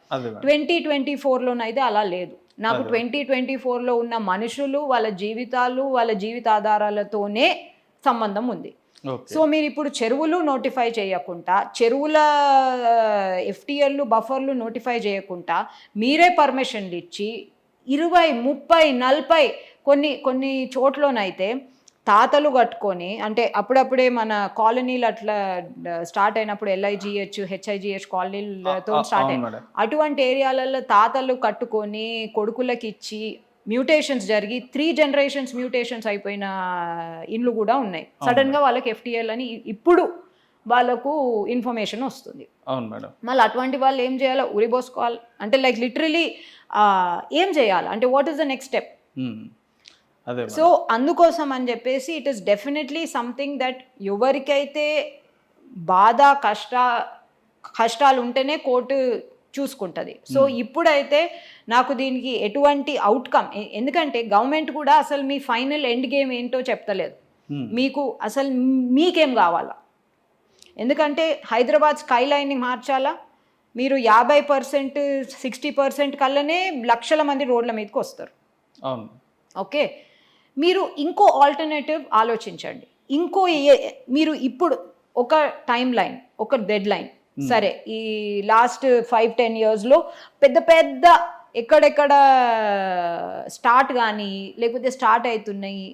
Speaker 3: 2024లోనైతే అలా లేదు. నాకు 2024లో ఉన్న మనుషులు, వాళ్ళ జీవితాలు, వాళ్ళ జీవితాధారాలతోనే సంబంధం ఉంది. సో మీరు ఇప్పుడు చెరువులు నోటిఫై చేయకుండా, చెరువుల ఎఫ్టీఎల్ బఫర్లు నోటిఫై చేయకుండా మీరే పర్మిషన్లు ఇచ్చి 20, 30, 40 కొన్ని చోట్లోనైతే తాతలు కట్టుకొని, అంటే అప్పుడప్పుడే మన కాలనీలు అట్లా స్టార్ట్ అయినప్పుడు LIGH HIGH కాలనీలతో స్టార్ట్ అయ్యి అటువంటి ఏరియాలలో తాతలు కట్టుకొని కొడుకులకి ఇచ్చి మ్యూటేషన్స్ జరిగి 3 generations మ్యూటేషన్స్ అయిపోయిన ఇండ్లు కూడా ఉన్నాయి. సడన్గా వాళ్ళకి FTL అని ఇప్పుడు వాళ్ళకు ఇన్ఫర్మేషన్ వస్తుంది.
Speaker 2: అవును మేడం.
Speaker 3: మళ్ళీ అటువంటి వాళ్ళు ఏం చేయాలో ఉరిబోసుకోవాలి. అంటే లైక్ లిటరలీ ఏం చేయాలి అంటే what is the next step? So అందుకోసం అని చెప్పేసి it is definitely something that ఎవరికైతే బాధ కష్టాలు ఉంటేనే కోర్టు చూసుకుంటుంది. సో ఇప్పుడైతే నాకు దీనికి ఎటువంటి అవుట్కమ్, ఎందుకంటే గవర్నమెంట్ కూడా అసలు మీ ఫైనల్ ఎండ్ గేమ్ ఏంటో చెప్తలేదు. మీకు అసలు మీకేం కావాలా? ఎందుకంటే హైదరాబాద్ స్కై లైన్ని మార్చాలా? మీరు 50%, 60% కల్లానే లక్షల మంది రోడ్ల మీదకి వస్తారు. ఓకే, మీరు ఇంకో ఆల్టర్నేటివ్ ఆలోచించండి. మీరు ఇప్పుడు ఒక టైం లైన్, ఒక డెడ్ లైన్, సరే ఈ లాస్ట్ 5-10 yearsలో పెద్ద ఎక్కడెక్కడ స్టార్ట్ కానీ లేకపోతే స్టార్ట్ అవుతున్నాయి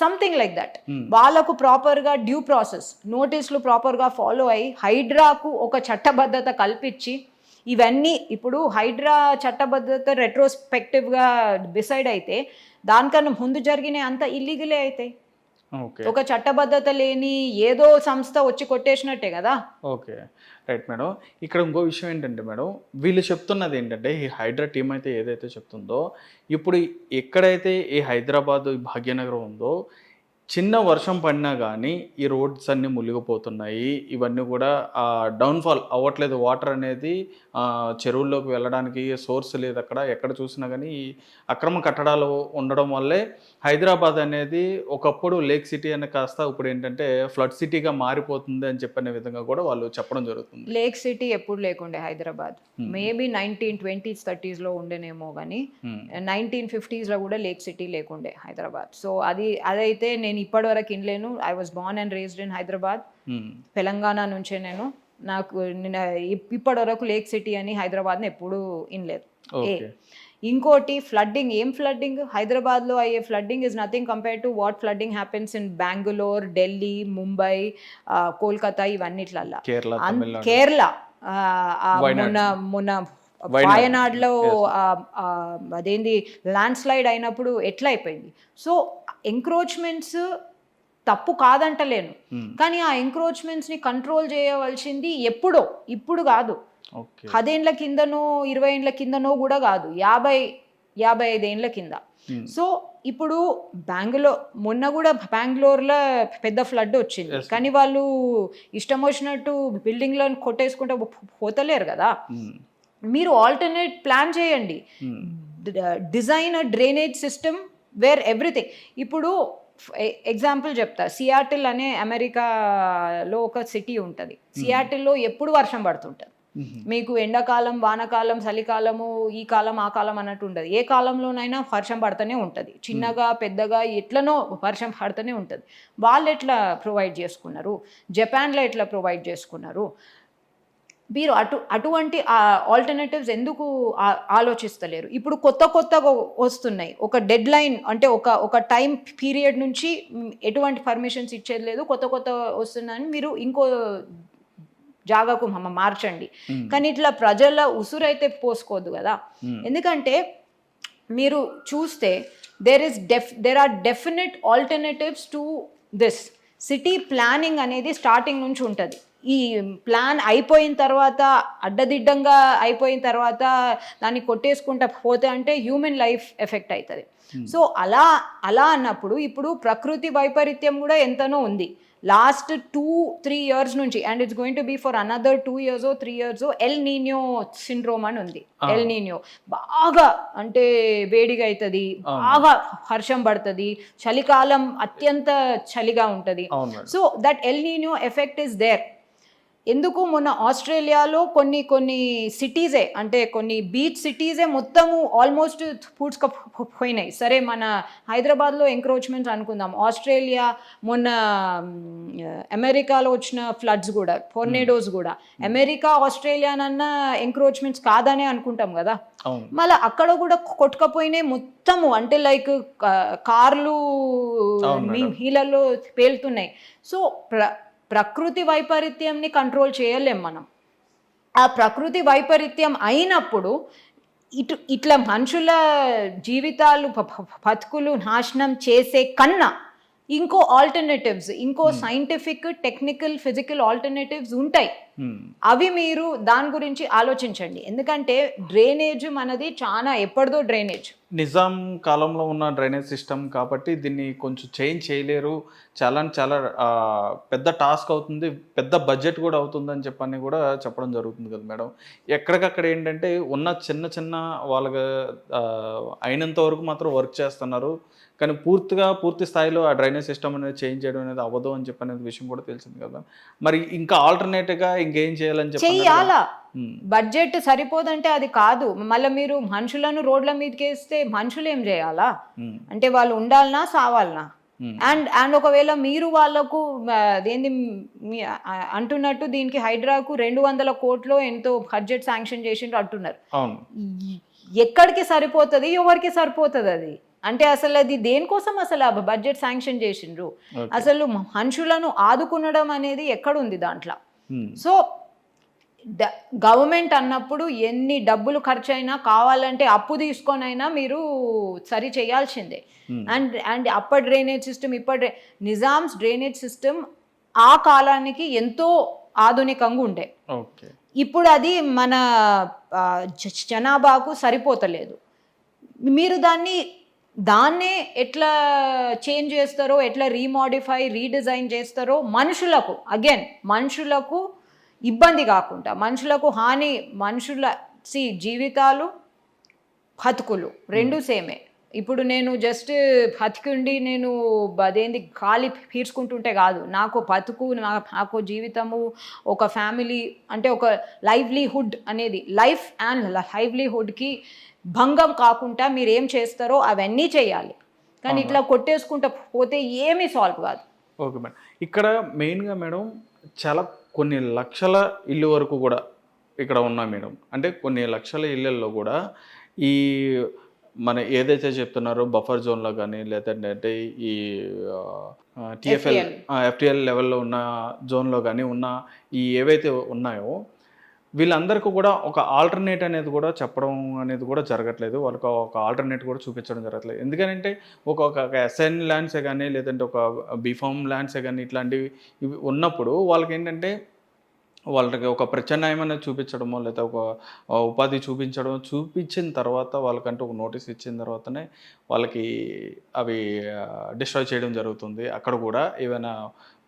Speaker 3: సంథింగ్ లైక్ దట్, వాళ్ళకు ప్రాపర్గా డ్యూ ప్రాసెస్ నోటీసులు ప్రాపర్గా ఫాలో అయ్యి హైడ్రాకు ఒక చట్టబద్ధత కల్పించి ఇవన్నీ ఇప్పుడు హైడ్రా చట్టబద్ధత రెట్రోస్పెక్టివ్గా డిసైడ్ అయితే దానికన్నా ముందు జరిగిన అంత ఇల్లీగలే అవుతాయి. ఒక చట్టబద్ధత లేని ఏదో సంస్థ వచ్చి కొట్టేసినట్టే కదా.
Speaker 2: Okay, right madam. ఇక్కడ ఇంకో విషయం ఏంటంటే మేడం, వీళ్ళు చెప్తున్నది ఏంటంటే ఈ హైడ్రా టీం అయితే ఏదైతే చెప్తుందో ఇప్పుడు ఎక్కడైతే ఈ హైదరాబాద్ భాగ్యనగరం ఉందో చిన్న వర్షం పడినా కానీ ఈ రోడ్స్ అన్నీ మునిగిపోతున్నాయి. ఇవన్నీ కూడా డౌన్ఫాల్ అవ్వట్లేదు. వాటర్ అనేది చెరువుల్లోకి వెళ్ళడానికి సోర్స్ లేదు అక్కడ. ఎక్కడ చూసినా కానీ ఈ అక్రమ కట్టడాలు ఉండడం వల్లే హైదరాబాద్ అనేది ఒకప్పుడు లేక్ సిటీ అని కాస్త ఇప్పుడు ఏంటంటే ఫ్లడ్ సిటీగా మారిపోతుంది అని చెప్పనే విధంగా కూడా వాళ్ళు చెప్పడం జరుగుతుంది.
Speaker 3: లేక్ సిటీ ఎప్పుడు లేకుండే హైదరాబాద్. మేబీ 1920s 30s ఉండేనేమో కానీ 1950s కూడా లేక్ సిటీ లేకుండే హైదరాబాద్. సో అదైతే నేను ఇప్పటి వరకు ఇన్లేను. I was born and raised in Hyderabad. Telangana నుంచే నాకు ఇప్పటి వరకు లేక్ సిటీ అని హైదరాబాద్ని ఎప్పుడు ఇన్లేదు. ఇంకోటి ఫ్లడ్డింగ్. ఏం ఫ్లడ్డింగ్? హైదరాబాద్లో అయ్యే flooding is nothing compare to what flooding happens in Bengaluru, Delhi, Mumbai, Kolkata ఇవన్నిట్లల్లా. కేరళ మొన్న వాయనాడ్లో అదేంది ల్యాండ్ స్లైడ్ అయినప్పుడు ఎట్లా అయిపోయింది. సో ఎంక్రోచ్మెంట్స్ తప్పు కాదంటలేను, కానీ ఆ ఎంక్రోచ్మెంట్స్ని కంట్రోల్ చేయవలసింది ఎప్పుడో, ఇప్పుడు కాదు. 10 ఏళ్ల కిందనో 20 ఏళ్ల కిందనో కూడా కాదు, 50-55 ఏళ్ల కింద. సో ఇప్పుడు మొన్న కూడా బెంగళూరులో పెద్ద ఫ్లడ్ వచ్చింది, కానీ వాళ్ళు ఇష్టం వచ్చినట్టు బిల్డింగ్లను కొట్టేసుకుంటే పోతలేరు కదా. మీరు ఆల్టర్నేట్ ప్లాన్ చేయండి. డిజైన్ అ డ్రైనేజ్ సిస్టమ్ వేర్ ఎవ్రీథింగ్. ఇప్పుడు ఎగ్జాంపుల్ చెప్తా. సియాటిల్ అనే అమెరికాలో ఒక సిటీ ఉంటుంది. సియాటిల్లో ఎప్పుడు వర్షం పడుతుంటుంది. మీకు ఎండాకాలం, వానకాలం, చలికాలము, ఈ కాలం ఆ కాలం అన్నట్టు ఉండదు. ఏ కాలంలోనైనా వర్షం పడుతూనే ఉంటుంది. చిన్నగా పెద్దగా ఎట్లనో వర్షం పడుతూనే ఉంటుంది. వాళ్ళు ఎట్లా ప్రొవైడ్ చేసుకున్నారు? జపాన్లో ఎట్లా ప్రొవైడ్ చేసుకున్నారు? మీరు అటువంటి ఆల్టర్నేటివ్స్ ఎందుకు ఆలోచిస్తలేరు? ఇప్పుడు కొత్తగా వస్తున్నాయి. ఒక డెడ్ లైన్ అంటే ఒక టైం పీరియడ్ నుంచి ఎటువంటి పర్మిషన్స్ ఇచ్చేది లేదు. కొత్త వస్తున్నాయని మీరు ఇంకో జాగాకు మార్చండి. కానీ ఇట్లా ప్రజల ఉసురైతే పోసుకోవద్దు కదా. ఎందుకంటే మీరు చూస్తే there are definite alternatives to this. City planning అనేది స్టార్టింగ్ నుంచి ఉంటుంది. ఈ ప్లాన్ అయిపోయిన తర్వాత, అడ్డదిడ్డంగా అయిపోయిన తర్వాత దాన్ని కొట్టేసుకుంటా పోతే అంటే హ్యూమన్ లైఫ్ ఎఫెక్ట్ అవుతుంది. సో అలా అన్నప్పుడు ఇప్పుడు ప్రకృతి వైపరీత్యం కూడా ఎంతనో ఉంది. లాస్ట్ 2-3 years నుంచి, and it's going to be for another 2 years or 3 years, El Nino syndrome అని ఉంది. ఎల్ నీనియో బాగా అంటే వేడిగా అవుతుంది, బాగా వర్షం పడుతుంది, చలికాలం అత్యంత చలిగా ఉంటుంది. So that El Nino effect is there. ఎందుకు మొన్న ఆస్ట్రేలియాలో కొన్ని సిటీసే, అంటే కొన్ని బీచ్ సిటీసే మొత్తము ఆల్మోస్ట్ పూడ్చుకుపోయినాయి. సరే, మన హైదరాబాద్లో ఎంక్రోచ్మెంట్స్ అనుకుందాం. ఆస్ట్రేలియా, మొన్న అమెరికాలో వచ్చిన ఫ్లడ్స్ కూడా, టోర్నేడోస్ కూడా అమెరికా, ఆస్ట్రేలియానన్నా ఎంక్రోచ్మెంట్స్ కాదనే అనుకుంటాం కదా. మళ్ళీ అక్కడ కూడా కొట్టుకపోయినాయి మొత్తము. అంటే లైక్ కార్లు నీళ్ళల్లో పేలుతున్నాయి. సో ప్రకృతి వైపరీత్యంని కంట్రోల్ చేయలేం మనం. ఆ ప్రకృతి వైపరీత్యం అయినప్పుడు ఇట్లా మనుషుల జీవితాలు, బతుకులు నాశనం చేసే కన్నా ఇంకో ఆల్టర్నేటివ్స్, ఇంకో సైంటిఫిక్, టెక్నికల్, ఫిజికల్ ఆల్టర్నేటివ్స్ ఉంటాయి. అవి మీరు దాని గురించి ఆలోచించండి. ఎందుకంటే డ్రైనేజ్ మనది చాలా ఎప్పటిదో డ్రైనేజ్,
Speaker 2: నిజాం కాలంలో ఉన్న డ్రైనేజ్ సిస్టమ్ కాబట్టి దీన్ని కొంచెం చేంజ్ చేయలేరు. చాలా పెద్ద టాస్క్ అవుతుంది, పెద్ద బడ్జెట్ కూడా అవుతుందని చెప్పని కూడా చెప్పడం జరుగుతుంది కదా మేడం. ఎక్కడికక్కడ ఏంటంటే ఉన్న చిన్న వాళ్ళకి అయినంత వరకు మాత్రం వర్క్ చేస్తున్నారు, కానీ పూర్తి స్థాయిలో ఆ డ్రైనేజ్ సిస్టమ్ అనేది చేంజ్ చేయడం అనేది అవ్వదు అని చెప్పి అనేది విషయం కూడా తెలిసింది కదా. మరి ఇంకా ఆల్టర్నేటివ్గా ఇంకేం చేయాలని చెప్పి
Speaker 3: చెయ్యాలా? బడ్జెట్ సరిపోదంటే అది కాదు. మళ్ళీ మీరు మనుషులను రోడ్ల మీదకి వేస్తే మనుషులు ఏం చేయాలా? అంటే వాళ్ళు ఉండాలనా, సావాలనా? అండ్ ఒకవేళ మీరు వాళ్ళకు ఏంది అంటున్నట్టు దీనికి హైడ్రాకు 200 కోట్లు ఎంతో బడ్జెట్ శాంక్షన్ చేసిండ్రు అంటున్నారు. ఎక్కడికి సరిపోతుంది? ఎవరికి సరిపోతుంది అది? అంటే అసలు అది దేనికోసం అసలు ఆ బడ్జెట్ శాంక్షన్ చేసిండ్రు? అసలు మనుషులను ఆదుకునడం అనేది ఎక్కడుంది దాంట్లో? సో గవర్నమెంట్ అన్నప్పుడు ఎన్ని డబ్బులు ఖర్చు అయినా, కావాలంటే అప్పు తీసుకొనైనా మీరు సరి చేయాల్సిందే. And upper drainage system, Nizam's drainage system ఆ కాలానికి ఎంతో ఆధునికంగా ఉండే. ఇప్పుడు అది మన జనాభాకు సరిపోతలేదు. మీరు దాన్ని దాన్నే ఎట్లా చేంజ్ చేస్తారో, ఎట్లా రీమోడిఫై రీడిజైన్ చేస్తారో మనుషులకు, అగైన్ మనుషులకు ఇబ్బంది కాకుండా, మనుషులకు హాని, జీవితాలు బతుకులు రెండు సేమే. ఇప్పుడు నేను జస్ట్ బతికుండి నేను అదేంది ఖాళీ పీల్చుకుంటుంటే కాదు, నాకు బతుకు, నాకు జీవితము, ఒక ఫ్యామిలీ అంటే ఒక లైవ్లీహుడ్ అనేది, లైఫ్ అండ్ లైవ్లీహుడ్కి భంగం కాకుండా మీరు ఏం చేస్తారో అవన్నీ చేయాలి. కానీ ఇట్లా కొట్టేసుకుంటూ పోతే ఏమీ సాల్వ్ కాదు.
Speaker 2: ఓకే మేడం, ఇక్కడ మెయిన్గా మేడం చాలా కొన్ని లక్షల ఇల్లు వరకు కూడా ఇక్కడ ఉన్నాయి మేడం. అంటే కొన్ని లక్షల ఇళ్ళల్లో కూడా ఈ మన ఏదైతే చెప్తున్నారో బఫర్ జోన్లో కానీ, లేదంటే ఈ ఎఫ్టిఎల్ లెవెల్లో ఉన్న జోన్లో కానీ ఉన్న ఈ ఏవైతే ఉన్నాయో వీళ్ళందరికీ కూడా ఒక ఆల్టర్నేట్ అనేది కూడా చెప్పడం అనేది కూడా జరగట్లేదు. వాళ్ళకి ఒక ఆల్టర్నేట్ కూడా చూపించడం జరగట్లేదు. ఎందుకంటే ఒక ఎస్ఎన్ ల్యాండ్సే కానీ, లేదంటే ఒక బీఫామ్ ల్యాండ్సే కానీ ఇట్లాంటివి ఇవి ఉన్నప్పుడు వాళ్ళకి ఏంటంటే వాళ్ళకి ఒక ప్రత్యామ్నాయం అనేది చూపించడమో, లేదా ఒక ఉపాధి చూపించిన తర్వాత వాళ్ళకంటే ఒక నోటీస్ ఇచ్చిన తర్వాతనే వాళ్ళకి అవి డిస్ట్రాయ్ చేయడం జరుగుతుంది. అక్కడ కూడా ఏమైనా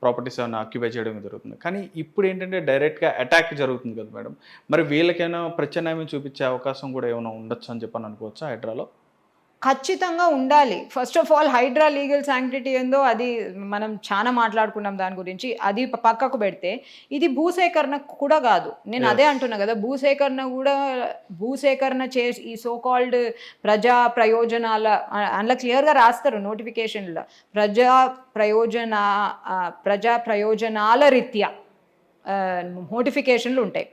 Speaker 2: ప్రాపర్టీస్ ఏమైనా ఆక్యుపై చేయడం జరుగుతుంది. కానీ ఇప్పుడు ఏంటంటే డైరెక్ట్గా అటాక్ జరుగుతుంది కదా మేడం. మరి వీళ్ళకైనా ప్రత్యామ్నాయం చూపించే అవకాశం కూడా ఏమైనా ఉండొచ్చు అని చెప్పని అనుకోవచ్చా హైడ్రాలో?
Speaker 3: ఖచ్చితంగా ఉండాలి. First of all Hydra legal sanctity ఏందో అది మనం చాలా మాట్లాడుకున్నాం దాని గురించి. అది పక్కకు పెడితే ఇది భూసేకరణ కూడా కాదు. నేను అదే అంటున్నా కదా, భూసేకరణ చేసి ఈ సో కాల్డ్ ప్రజా ప్రయోజనాల అందులో క్లియర్గా రాస్తారు నోటిఫికేషన్లో, ప్రజా ప్రయోజనాల రీత్యా నోటిఫికేషన్లు ఉంటాయి.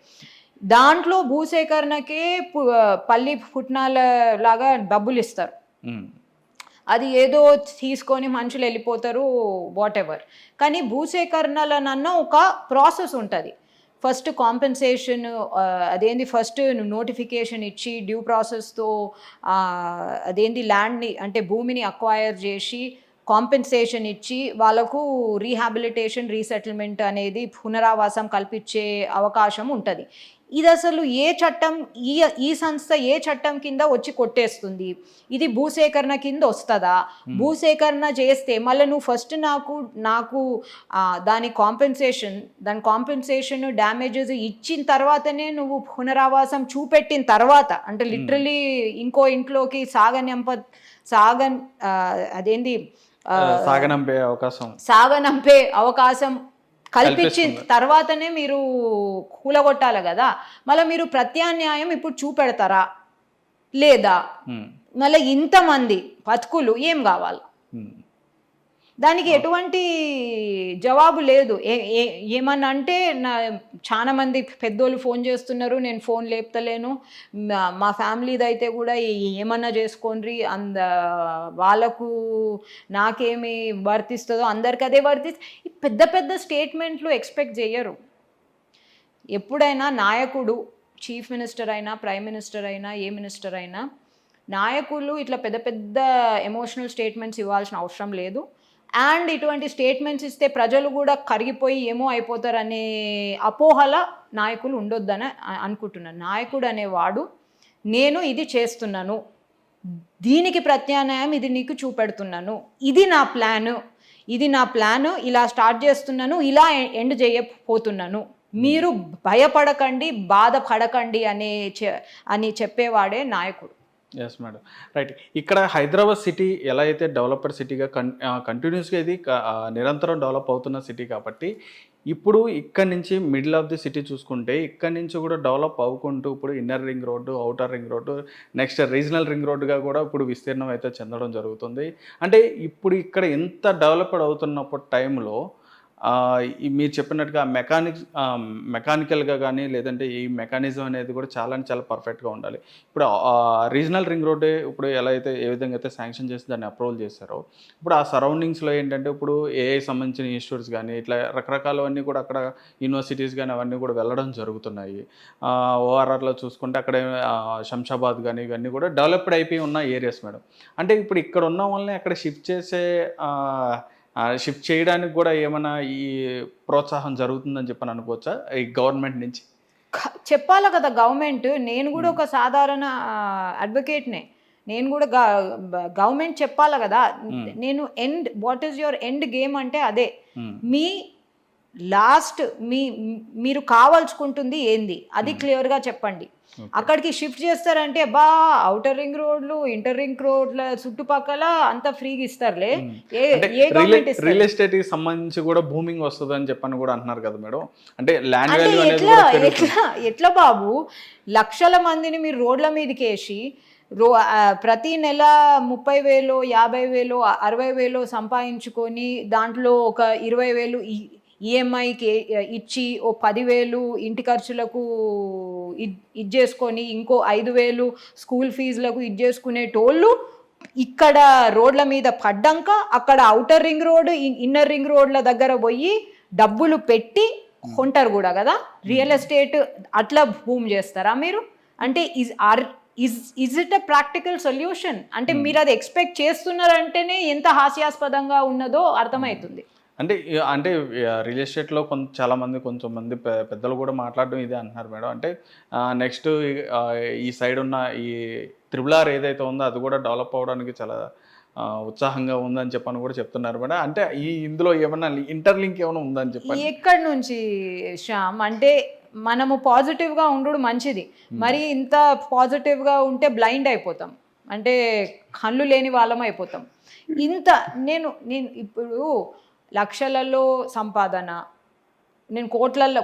Speaker 3: దాంట్లో భూసేకరణకే పల్లి పుట్నాల లాగా డబ్బులు ఇస్తారు. అది ఏదో తీసుకొని మనుషులు వెళ్ళిపోతారు, వాట్ ఎవర్. కానీ భూసేకరణలనన్నా ఒక ప్రాసెస్ ఉంటుంది. ఫస్ట్ కాంపెన్సేషన్, అదేంది ఫస్ట్ నోటిఫికేషన్ ఇచ్చి డ్యూ ప్రాసెస్తో అదేంది ల్యాండ్ని అంటే భూమిని అక్వైర్ చేసి కాంపెన్సేషన్ ఇచ్చి వాళ్ళకు రీహాబిలిటేషన్, రీసెటిల్మెంట్ అనేది పునరావాసం కల్పించే అవకాశం ఉంటుంది. ఇది అసలు ఏ చట్టం, ఈ సంస్థ ఏ చట్టం కింద వచ్చి కొట్టేస్తుంది? ఇది భూసేకరణ కింద వస్తుందా? భూసేకరణ చేస్తే మళ్ళీ నువ్వు ఫస్ట్ నాకు దాని కాంపెన్సేషన్ డ్యామేజెస్ ఇచ్చిన తర్వాతనే నువ్వు పునరావాసం చూపెట్టిన తర్వాత, అంటే లిటరలీ ఇంకో ఇంట్లోకి సాగనంపే అవకాశం కల్పించిన తర్వాతనే మీరు కూలగొట్టాలి కదా. మళ్ళీ మీరు ప్రత్యామ్నాయం ఇప్పుడు చూపెడతారా లేదా? మళ్ళీ ఇంతమంది బతుకులు ఏం కావాలి? దానికి ఎటువంటి జవాబు లేదు. ఏమన్నా అంటే చాలా మంది పెద్దోళ్ళు ఫోన్ చేస్తున్నారు, నేను ఫోన్ లేపుతలేను, మా ఫ్యామిలీది అయితే కూడా ఏమన్నా చేసుకోండి, వాళ్ళకు నాకేమి వర్తిస్తుందో అందరికి అదే వర్తిస్తుంది. పెద్ద పెద్ద స్టేట్మెంట్లు ఎక్స్పెక్ట్ చేయరు. ఎప్పుడైనా నాయకుడు, చీఫ్ మినిస్టర్ అయినా, ప్రైమ్ మినిస్టర్ అయినా, ఏ మినిస్టర్ అయినా, నాయకులు ఇట్లా పెద్ద పెద్ద ఎమోషనల్ స్టేట్మెంట్స్ ఇవ్వాల్సిన అవసరం లేదు. అండ్ ఇటువంటి స్టేట్మెంట్స్ ఇస్తే ప్రజలు కూడా కరిగిపోయి ఏమో అయిపోతారనే అపోహల నాయకులు ఉండొద్దని అనుకుంటున్నాను. నాయకుడు అనేవాడు నేను ఇది చేస్తున్నాను, దీనికి ప్రత్యామ్నాయం ఇది నీకు చూపెడుతున్నాను, ఇది నా ప్లాను, ఇలా స్టార్ట్ చేస్తున్నాను, ఇలా ఎండ్ చేయకపోతున్నాను, మీరు భయపడకండి, బాధపడకండి అని చెప్పేవాడే నాయకుడు.
Speaker 2: Yes madam, right. ఇక్కడ హైదరాబాద్ సిటీ ఎలా అయితే డెవలపర్ సిటీగా కంటిన్యూస్గా ఇది నిరంతరం డెవలప్ అవుతున్న సిటీ కాబట్టి ఇప్పుడు ఇక్కడ నుంచి మిడిల్ ఆఫ్ ది సిటీ చూసుకుంటే ఇక్కడ నుంచి కూడా డెవలప్ అవ్వుకుంటూ ఇప్పుడు inner ring road, outer ring road, next regional ring రోడ్డుగా కూడా ఇప్పుడు విస్తీర్ణం అయితే చెందడం జరుగుతుంది. అంటే ఇప్పుడు ఇక్కడ ఎంత డెవలప్డ్ అవుతున్నప్పుడు టైంలో మీరు చెప్పినట్టుగా మెకానికల్గా కానీ, లేదంటే ఈ మెకానిజం అనేది కూడా చాలా పర్ఫెక్ట్గా ఉండాలి. ఇప్పుడు రీజనల్ రింగ్ రోడ్డే ఇప్పుడు ఏ విధంగా అయితే శాంక్షన్ చేసి దాన్ని అప్రూవల్ చేశారో, ఇప్పుడు ఆ సరౌండింగ్స్లో ఏంటంటే ఇప్పుడు ఏఐ సంబంధించిన ఇన్స్టిట్యూట్స్ కానీ ఇట్లా రకరకాలవన్నీ కూడా అక్కడ యూనివర్సిటీస్ కానీ అవన్నీ కూడా వెళ్ళడం జరుగుతున్నాయి. ఓఆర్ఆర్లో చూసుకుంటే అక్కడ శంషాబాద్ కానీ ఇవన్నీ కూడా డెవలప్డ్ అయిపోయి ఉన్న ఏరియాస్ మేడం. అంటే ఇప్పుడు ఇక్కడ ఉన్న వాళ్ళని అక్కడ షిఫ్ట్ చేయడానికి కూడా ఏమైనా ఈ ప్రోత్సాహం జరుగుతుందని చెప్పని అనుకోవచ్చా ఈ గవర్నమెంట్ నుంచి?
Speaker 3: చెప్పాలి కదా గవర్నమెంట్. నేను కూడా ఒక సాధారణ అడ్వకేట్నే. నేను కూడా గవర్నమెంట్ చెప్పాలి కదా, నేను what is your end game అంటే అదే. మీ లాస్ట్ మీరు కావాల్చుకుంటుంది ఏంది అది క్లియర్గా చెప్పండి. అక్కడికి షిఫ్ట్ చేస్తారంటే ఔటర్ రింగ్ రోడ్లు, ఇంటర్ రింగ్ రోడ్ల చుట్టుపక్కల అంతా ఫ్రీగా ఇస్తారులే.
Speaker 2: రియల్ ఎస్టేట్ కి సంబంధించి కూడా భూమింగ్ వస్తుంది అని చెప్పని కూడా అంటున్నారు కదా మేడం. అంటే ల్యాండ్
Speaker 3: అంటే
Speaker 2: వాల్యూ అనేది కూడా పెరుగుతుంది.
Speaker 3: ఎట్లా బాబు, లక్షల మందిని మీరు రోడ్ల మీదకి వేసి ప్రతి నెల 30,000, 50,000, 60,000 సంపాదించుకొని దాంట్లో ఒక 20,000 ఈఎంఐకి ఇచ్చి ఓ 10,000 ఇంటి ఖర్చులకు ఇచ్చేసుకొని ఇంకో 5,000 స్కూల్ ఫీజులకు ఇచ్చేసుకునేటోళ్ళు ఇక్కడ రోడ్ల మీద పడ్డాక అక్కడ outer ring road, inner ring రోడ్ల దగ్గర పోయి డబ్బులు పెట్టి కొంటారు కూడా కదా. రియల్ ఎస్టేట్ అట్లా భూమి చేస్తారా మీరు? అంటే is it a practical solution? అంటే మీరు అది ఎక్స్పెక్ట్ చేస్తున్నారంటేనే ఎంత హాస్యాస్పదంగా ఉన్నదో అర్థమవుతుంది.
Speaker 2: అంటే రియల్ ఎస్టేట్లో చాలా మంది కొంచెం మంది పెద్దలు కూడా మాట్లాడడం ఇదే అంటున్నారు మేడం. అంటే నెక్స్ట్ ఈ సైడ్ ఉన్న ఈ త్రిబుల్ ఏదైతే ఉందో అది కూడా డెవలప్ అవ్వడానికి చాలా ఉత్సాహంగా ఉందని చెప్పని కూడా చెప్తున్నారు మేడం. అంటే ఇందులో ఏమన్నా ఇంటర్లింక్ ఏమైనా ఉందని చెప్పండి.
Speaker 3: ఎక్కడి నుంచి శ్యామ్? అంటే మనము పాజిటివ్గా ఉండడు మంచిది. మరి ఇంత పాజిటివ్గా ఉంటే బ్లైండ్ అయిపోతాం, అంటే కళ్ళు లేని వాళ్ళం అయిపోతాం. నేను ఇప్పుడు లక్షలలో సంపాదన, నేను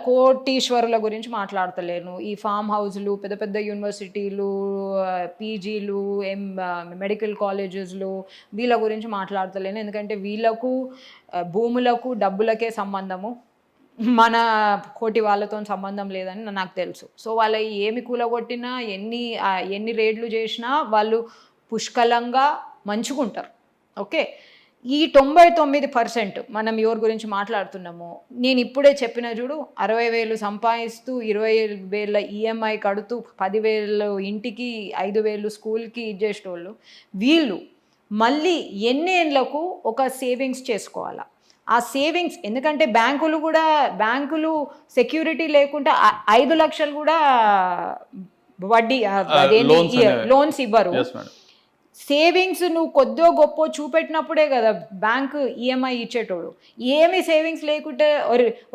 Speaker 3: కోటీశ్వరుల గురించి మాట్లాడతలేను. ఈ ఫామ్ హౌస్లు, పెద్ద పెద్ద యూనివర్సిటీలు, పీజీలు, మెడికల్ కాలేజెస్లు, వీళ్ళ గురించి మాట్లాడతలేను. ఎందుకంటే వీళ్ళకు భూములకు డబ్బులకే సంబంధము, మన కోటి వాళ్ళతో సంబంధం లేదని నాకు తెలుసు. సో వాళ్ళ ఏమి కూలగొట్టినా, ఎన్ని రేడ్లు చేసినా వాళ్ళు పుష్కలంగా మంచుకుంటారు. ఓకే, ఈ 99% మనం ఎవరి గురించి మాట్లాడుతున్నామో, నేను ఇప్పుడే చెప్పిన చూడు, 60,000 సంపాదిస్తూ 20,000 ఈఎంఐ కడుతూ 10,000 ఇంటికి, 5,000 స్కూల్కి ఇచ్చేసేటోళ్ళు వీళ్ళు మళ్ళీ ఎన్నేళ్లకు ఒక సేవింగ్స్ చేసుకోవాలా. ఆ సేవింగ్స్, ఎందుకంటే బ్యాంకులు సెక్యూరిటీ లేకుండా 5 లక్షలు కూడా వడ్డీ లోన్స్ ఇవ్వరు. సేవింగ్స్ నువ్వు కొద్దో గొప్ప చూపెట్టినప్పుడే కదా బ్యాంక్ ఈఎంఐ ఇచ్చేటోడు. ఏమి సేవింగ్స్ లేకుంటే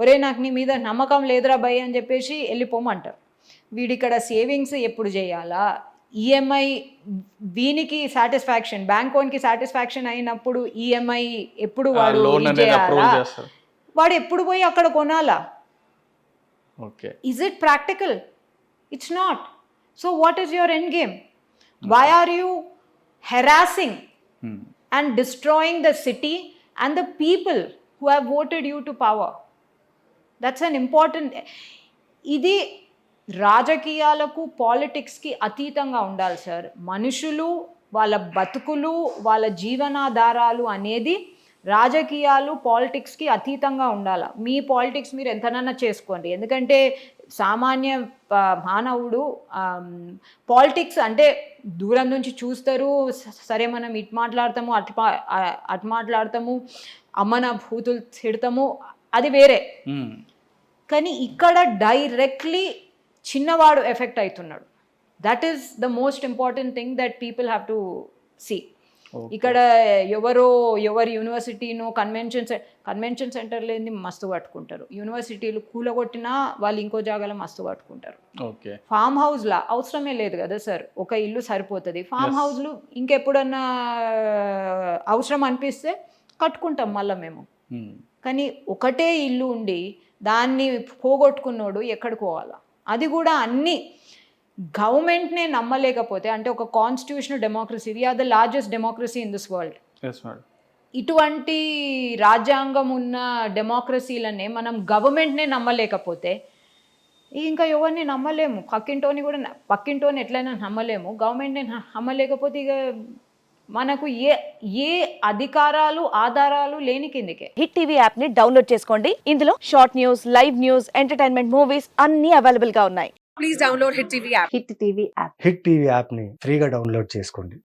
Speaker 3: ఒరే నాకు నీ మీద నమ్మకం లేదురా భయ్ అని చెప్పేసి వెళ్ళిపోమంటారు. వీడిక్కడ సేవింగ్స్ ఎప్పుడు చేయాలా, ఈఎంఐ వీనికి సాటిస్ఫాక్షన్, బ్యాంక్ ఓన్కి సాటిస్ఫాక్షన్ అయినప్పుడు ఈఎంఐ ఎప్పుడు వాడు చేయాలా, వాడు ఎప్పుడు పోయి అక్కడ కొనాలా? Is it practical? It's not. So what is your end game? Why are you harassing and destroying the city and the people who have voted you to power? That's an important. ఇది రాజకీయాలకు, పాలిటిక్స్కి అతీతంగా ఉండాలి sir. మనుషులు, వాళ్ళ బతుకులు, వాళ్ళ జీవనాధారాలు అనేది రాజకీయాలు, పాలిటిక్స్కి అతీతంగా ఉండాలి. మీ పాలిటిక్స్ మీరు ఎంతనన్నా చేసుకోండి, ఎందుకంటే సామాన్య మానవుడు పాలిటిక్స్ అంటే దూరం నుంచి చూస్తారు. సరే మనం ఇటు మాట్లాడతాము, అటు మాట్లాడతాము, అమ్మన భూతులు తిడతాము, అది వేరే. కానీ ఇక్కడ డైరెక్ట్లీ చిన్నవాడు ఎఫెక్ట్ అవుతున్నాడు. That is the most important thing that people have to see. ఇక్కడ ఎవరు యూనివర్సిటీను కన్వెన్షన్ సెంటర్లు ఏంది మస్తు పట్టుకుంటారు, యూనివర్సిటీలు కూలగొట్టినా వాళ్ళు ఇంకో జాగాలో మస్తు పట్టుకుంటారు. ఫామ్ హౌస్లా అవసరమే లేదు కదా సార్, ఒక ఇల్లు సరిపోతుంది. ఫామ్ హౌస్లు ఇంకెప్పుడన్నా అవసరం అనిపిస్తే కట్టుకుంటాం మళ్ళీ మేము. కానీ ఒకటే ఇల్లు ఉండి దాన్ని పోగొట్టుకున్నోడు ఎక్కడికి పోవాలా? అది కూడా అన్నీ గవర్నమెంట్నే నమ్మలేకపోతే, అంటే ఒక constitutional democracy, we are the largest democracy in this world. ఇటువంటి రాజ్యాంగం ఉన్న డెమోక్రసీలనే మనం గవర్నమెంట్నే నమ్మలేకపోతే ఇంకా ఎవరిని నమ్మలేము. పక్కింటోని ఎట్లయినా నమ్మలేము, గవర్నమెంట్ని నమ్మలేకపోతే ఇక మనకు ఏ అధికారాలు, ఆధారాలు లేని కిందకే.
Speaker 4: హిట్ టీవీ యాప్ ని డౌన్లోడ్ చేసుకోండి. ఇందులో short news, live news, entertainment, movies అన్ని అవైలబుల్ గా ఉన్నాయి. Please download hit TV app.
Speaker 5: Hit TV app ని ఫ్రీగా డౌన్లోడ్ చేసుకోండి.